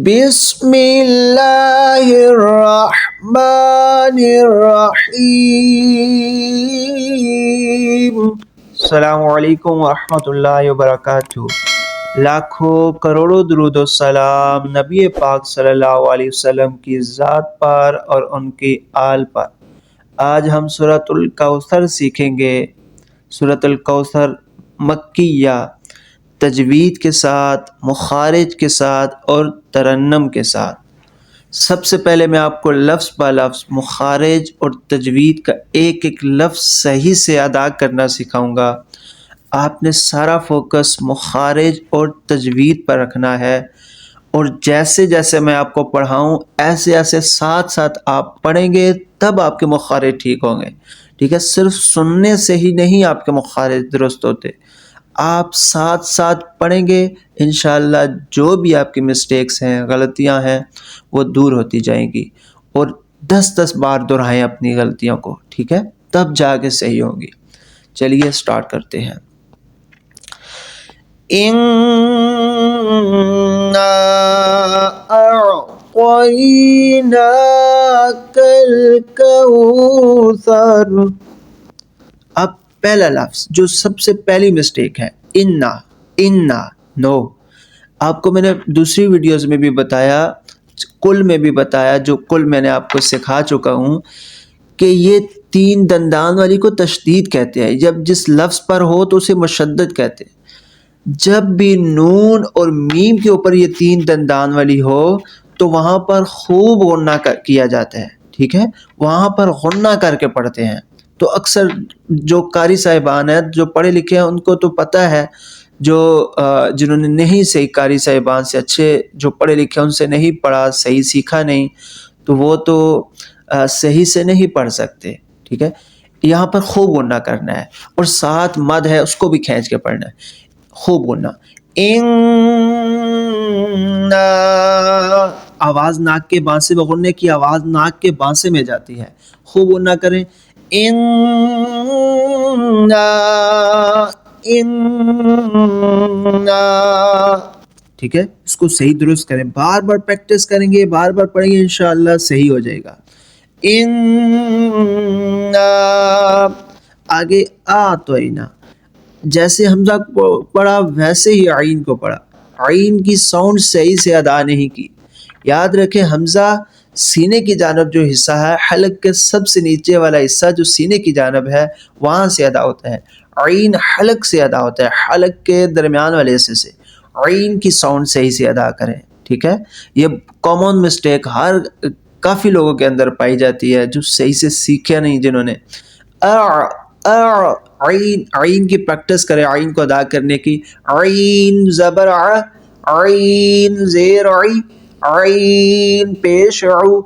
بسم اللہ الرحمن الرحیم۔ السلام علیکم ورحمۃ اللہ وبرکاتہ۔ لاکھوں کروڑوں درود و سلام نبی پاک صلی اللہ علیہ وسلم کی ذات پر اور ان کی آل پر۔ آج ہم سورۃ الکوثر سیکھیں گے۔ سورۃ الکوثر مکیہ، تجوید کے ساتھ، مخارج کے ساتھ اور ترنم کے ساتھ۔ سب سے پہلے میں آپ کو لفظ با لفظ مخارج اور تجوید کا ایک ایک لفظ صحیح سے ادا کرنا سکھاؤں گا۔ آپ نے سارا فوکس مخارج اور تجوید پر رکھنا ہے، اور جیسے جیسے میں آپ کو پڑھاؤں ایسے ایسے ساتھ ساتھ آپ پڑھیں گے تب آپ کے مخارج ٹھیک ہوں گے۔ ٹھیک ہے، صرف سننے سے ہی نہیں آپ کے مخارج درست ہوتے، آپ ساتھ ساتھ پڑھیں گے انشاءاللہ جو بھی آپ کی مسٹیکس ہیں، غلطیاں ہیں، وہ دور ہوتی جائیں گی۔ اور 10 بار دہرائیں اپنی غلطیوں کو، ٹھیک ہے، تب جا کے صحیح ہوگی۔ چلیے سٹارٹ کرتے ہیں۔ اِنَّا أَعْطَيْنَاكَ الْكَوْثَرَ۔ اب پہلا لفظ جو سب سے پہلی مسٹیک ہے، انا نو۔ آپ کو میں نے دوسری ویڈیوز میں بھی بتایا، کل میں بھی بتایا، جو کل میں نے آپ کو سکھا چکا ہوں کہ یہ 3 دندان والی کو تشدید کہتے ہیں۔ جب جس لفظ پر ہو تو اسے مشدد کہتے ہیں۔ جب بھی نون اور میم کے اوپر یہ 3 دندان والی ہو تو وہاں پر خوب غنہ کیا جاتا ہے، ٹھیک ہے، وہاں پر غنہ کر کے پڑھتے ہیں۔ تو اکثر جو قاری صاحبان ہیں، جو پڑھے لکھے ہیں، ان کو تو پتہ ہے، جو جنہوں نے نہیں صحیح قاری صاحبان سے، اچھے جو پڑھے لکھے ان سے نہیں پڑھا، صحیح سیکھا نہیں، تو وہ تو صحیح سے نہیں پڑھ سکتے۔ ٹھیک ہے، یہاں پر خوب غنہ کرنا ہے، اور ساتھ مد ہے اس کو بھی کھینچ کے پڑھنا ہے، خوب غنہ۔ آواز ناک کے بانسے میں غننے کی آواز ناک کے بانسے میں جاتی ہے، خوب غنہ کریں۔ ٹھیک ہے، اس کو صحیح درست کریں، بار بار پریکٹس کریں گے، بار بار پڑھیں گے، انشاءاللہ صحیح ہو جائے گا۔ آگے آتوینا، جیسے حمزہ کو پڑھا ویسے ہی عین کو پڑھا، عین کی ساؤنڈ صحیح سے ادا نہیں کی۔ یاد رکھیں حمزہ سینے کی جانب جو حصہ ہے، حلق کے سب سے نیچے والا حصہ جو سینے کی جانب ہے وہاں سے ادا ہوتا ہے، عین حلق سے ادا ہوتا ہے، حلق کے درمیان والے حصے سے۔ عین کی ساؤنڈ صحیح سے ادا کریں، ٹھیک ہے۔ یہ کامن مسٹیک کافی لوگوں کے اندر پائی جاتی ہے جو صحیح سے سیکھے نہیں، جنہوں نے عین کی پریکٹس کریں، عین کو ادا کرنے کی۔ عین زبر ع، عین زیر عی، عین پیش عو،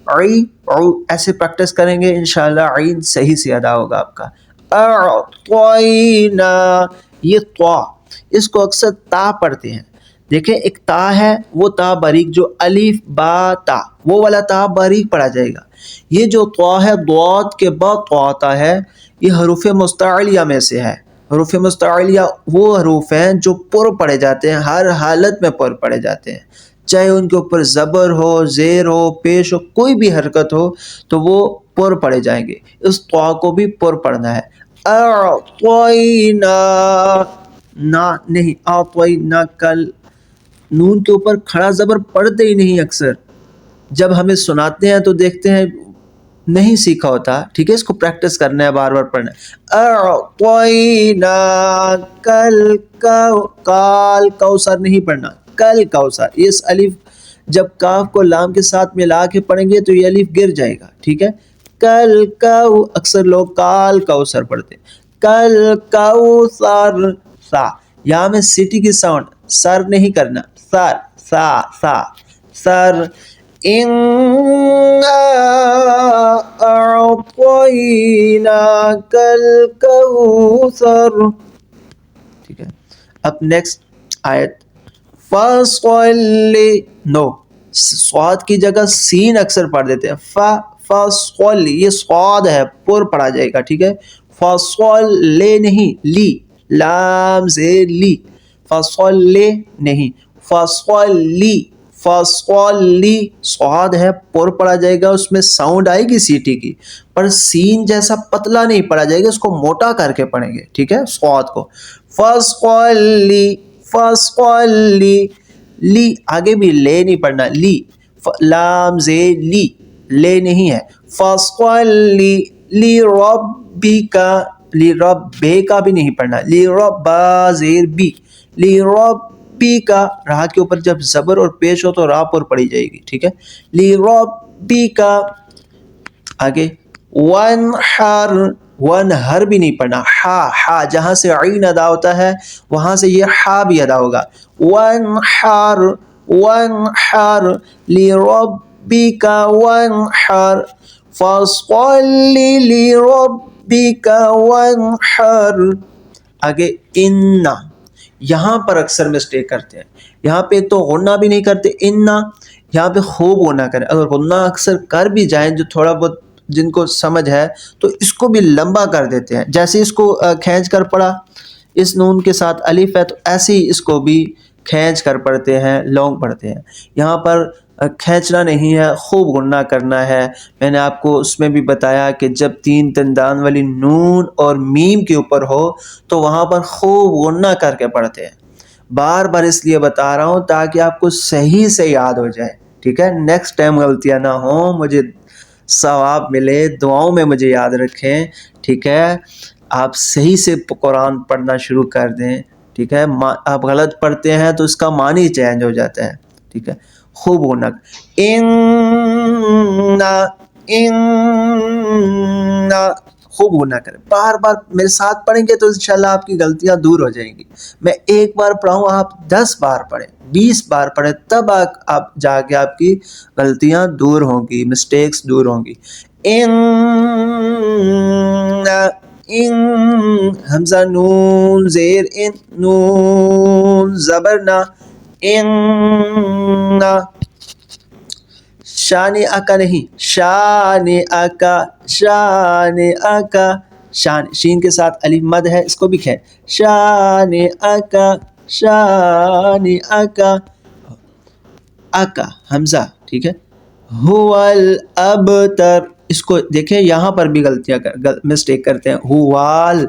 عی عو، ایسے پریکٹس کریں گے انشاءاللہ عین صحیح سے ادا ہوگا آپ کا۔ اعطینا، یہ طا، اس کو اکثر تا پڑھتے ہیں۔ دیکھیں ایک تا ہے، وہ تا باریک جو الف با تا، وہ والا تا باریک پڑھا جائے گا۔ یہ جو طا ہے ضاد کے بعد طا آتا ہے، یہ حروف مستعلیہ میں سے ہے۔ حروف مستعلیہ وہ حروف ہیں جو پر پڑھے جاتے ہیں، ہر حالت میں پر پڑھے جاتے ہیں، چاہے ان کے اوپر زبر ہو، زیر ہو، پیش ہو، کوئی بھی حرکت ہو تو وہ پر پڑھے جائیں گے۔ اس طا کو بھی پر پڑھنا ہے۔ اعطینا نا نہیں، اعطینا کل، نون کے اوپر کھڑا زبر پڑھتے ہی نہیں اکثر، جب ہمیں سناتے ہیں تو دیکھتے ہیں نہیں سیکھا ہوتا، ٹھیک ہے، اس کو پریکٹس کرنا ہے، بار بار پڑھنا ہے۔ اعطینا کل کال کوثر نہیں پڑھنا، کل کوثر، اس الف جب کاف کو لام کے ساتھ ملا کے پڑھیں گے تو یہ الف گر جائے گا، ٹھیک ہے۔ کل کو، اکثر لوگ کال کوثر پڑھتے ہیں، کل کوثر، سا، یہاں میں سٹی کی ساؤنڈ سر نہیں کرنا، سر، سا سا سر۔ اِنَّا أَعْطَيْنَاكَ الْكَوْثَرَ، ٹھیک ہے۔ اب نیکسٹ آیت، فَصَلِّ، نو، صاد کی جگہ سین اکثر پڑھ دیتے ہیں، فَصَلِّ، یہ صاد ہے، پر پڑھا جائے گا، ٹھیک ہے۔ فَصَلِّ نہیں، لی، لام زیر لی، فَصَلِّ نہیں، فَصَلِّ، فصلی صاد ہے پر پڑھا جائے گا، اس میں ساؤنڈ آئے گی سیٹی کی، پر سین جیسا پتلا نہیں پڑھا جائے گا، اس کو موٹا کر کے پڑھیں گے، ٹھیک ہے، صاد کو فصلی فصلی لی، آگے بھی لے نہیں پڑھنا، لی لام زیر لی، لے نہیں ہے، فصلی لی ربکا، لی رب بے کا بھی نہیں پڑھنا، لی رب با زیر بی، لی ربکا، راہ کے اوپر جب زبر اور پیش ہو تو راہ پر پڑھی جائے گی، ٹھیک ہے، لی ربکا۔ آگے وانحر، ونحر بھی نہیں پڑھنا، ہا جہاں سے عین ادا ہوتا ہے وہاں سے یہ ہا بھی ادا ہوگا، وانحر وانحر لربک وانحر فصل لربک وانحر۔ آگے ان، یہاں پر اکثر مسٹیک کرتے ہیں، یہاں پہ تو غنہ بھی نہیں کرتے، ان یہاں پہ خوب غنہ کریں، اگر غنہ اکثر کر بھی جائیں جو تھوڑا بہت جن کو سمجھ ہے تو اس کو بھی لمبا کر دیتے ہیں، جیسے اس کو کھینچ کر پڑھا، اس نون کے ساتھ الف ہے تو ایسے ہی اس کو بھی کھینچ کر پڑھتے ہیں، لونگ پڑھتے ہیں، یہاں پر کھینچنا نہیں ہے، خوب غنہ کرنا ہے۔ میں نے آپ کو اس میں بھی بتایا کہ جب تین دندان والی نون اور میم کے اوپر ہو تو وہاں پر خوب غنہ کر کے پڑھتے ہیں، بار بار اس لیے بتا رہا ہوں تاکہ آپ کو صحیح سے یاد ہو جائے، ٹھیک ہے، نیکسٹ ٹائم غلطیاں نہ ہوں، مجھے ثواب ملے، دعاؤں میں مجھے یاد رکھیں، ٹھیک ہے، آپ صحیح سے قرآن پڑھنا شروع کر دیں، ٹھیک ہے، آپ غلط پڑھتے ہیں تو اس کا معنی چینج ہو جاتا ہے، ٹھیک ہے، خوب غنہ خوب غنہ کریں، بار بار میرے ساتھ پڑھیں گے تو انشاءاللہ آپ کی غلطیاں دور ہو جائیں گی، میں ایک بار پڑھاؤں آپ 10 بار پڑھیں، 20 بار پڑھیں، تب آپ جا کے آپ کی غلطیاں دور ہوں گی، مسٹیکس دور ہوں گی۔ حمزہ نون زیر ان، نون زبر نا، ان، شان اکا نہیں، شان اکا، شان اکا، شان شین کے ساتھ الف مد ہے، اس کو بھی کھیں، شان اکا، شان اکا، اکا حمزہ، ٹھیک ہے، هو الابتر، اس کو دیکھیں یہاں پر بھی غلطیاں مسٹیک کرتے ہیں، ہوال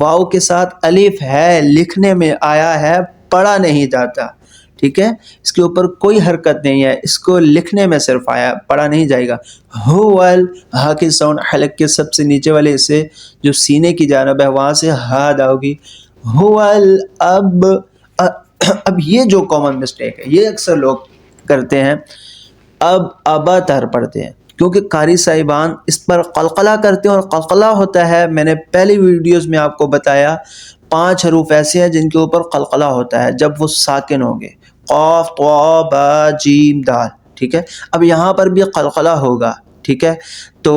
واو کے ساتھ الف ہے، لکھنے میں آیا ہے، پڑھا نہیں جاتا، ٹھیک ہے، اس کے اوپر کوئی حرکت نہیں ہے، اس کو لکھنے میں صرف آیا، پڑھا نہیں جائے گا، ہوال، ہا کی ساؤنڈ حلق کے سب سے نیچے والے حصے جو سینے کی جانب ہے وہاں سے ہا ادا ہوگی، ہوال اب یہ جو کامن مسٹیک ہے یہ اکثر لوگ کرتے ہیں، اب ابا تر پڑھتے ہیں، کیونکہ قاری صاحبان اس پر قلقلہ کرتے ہیں، اور قلقلہ ہوتا ہے، میں نے پہلی ویڈیوز میں آپ کو بتایا 5 حروف ایسے ہیں جن کے اوپر قلقلہ ہوتا ہے جب وہ ساکن ہوں گے، قاف طا با جیم دال، ٹھیک ہے، اب یہاں پر بھی قلقلہ ہوگا، ٹھیک ہے، تو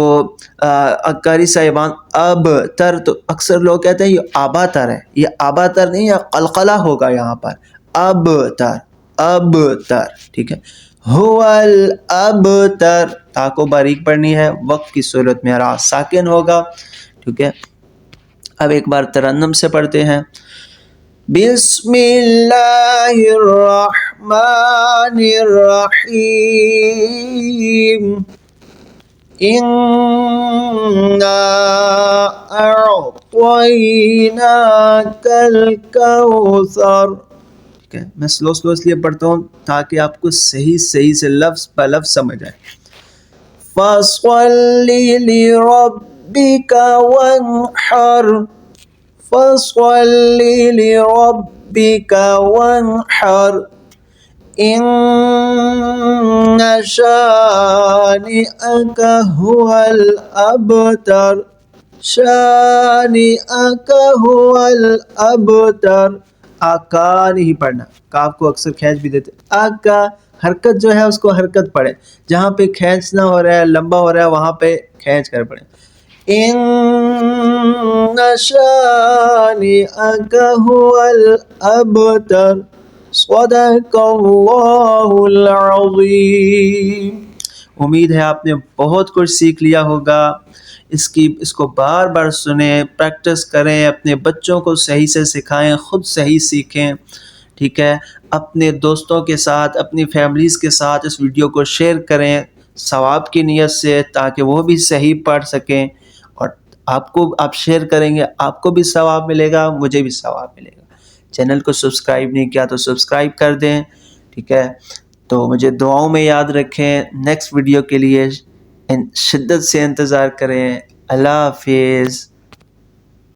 قاری صاحبان اب تر، تو اکثر لوگ کہتے ہیں یہ آبا تر ہے، یہ آبا تر نہیں، یہ قلقلہ ہوگا یہاں پر، اب تر، اب تر، ٹھیک ہے، هو الابتر، تا کو باریک پڑھنی ہے، وقت کی صورت میں را ساکن ہوگا، ٹھیک ہے، اب ایک بار ترنم سے پڑھتے ہیں، بسم اللہ الرحمن الرحیم، اِنَّا أَعْطَيْنَاكَ الْكَوْثَرَ، ٹھیک ہے، میں سلو اس لیے پڑھتا ہوں تاکہ آپ کو صحیح سے لفظ پہ لفظ سمجھ آئے، فَصَلِّ لِرَبِّكَ وَانْحَرْ، فَصَلِّ لِرَبِّكَ وَانْحَرْ، إِنَّ شَانِئَكَ هُوَ الْأَبْتَرُ، شَانِئَكَ هُوَ الْأَبْتَرُ، آکا نہیں پڑھنا، کاف کو اکثر کھینچ بھی دیتے، آکا، حرکت جو ہے اس کو حرکت پڑھے، جہاں پہ کھینچنا ہو رہا ہے، لمبا ہو رہا ہے، وہاں پہ کھینچ کر پڑھیں، إِنَّ شَانِئَكَ هُوَ الْأَبْتَرُ، صدق اللہ العظیم۔ امید ہے آپ نے بہت کچھ سیکھ لیا ہوگا، اس کو بار بار سنیں، پریکٹس کریں، اپنے بچوں کو صحیح سے سکھائیں، خود صحیح سیکھیں، ٹھیک ہے، اپنے دوستوں کے ساتھ، اپنی فیملیز کے ساتھ اس ویڈیو کو شیئر کریں ثواب کی نیت سے، تاکہ وہ بھی صحیح پڑھ سکیں، اور آپ شیئر کریں گے، آپ کو بھی ثواب ملے گا، مجھے بھی ثواب ملے گا۔ چینل کو سبسکرائب نہیں کیا تو سبسکرائب کر دیں، ٹھیک ہے۔ تو مجھے دعاؤں میں یاد رکھیں، نیکسٹ ویڈیو کے لیے شدت سے انتظار کریں۔ اللہ حافظ۔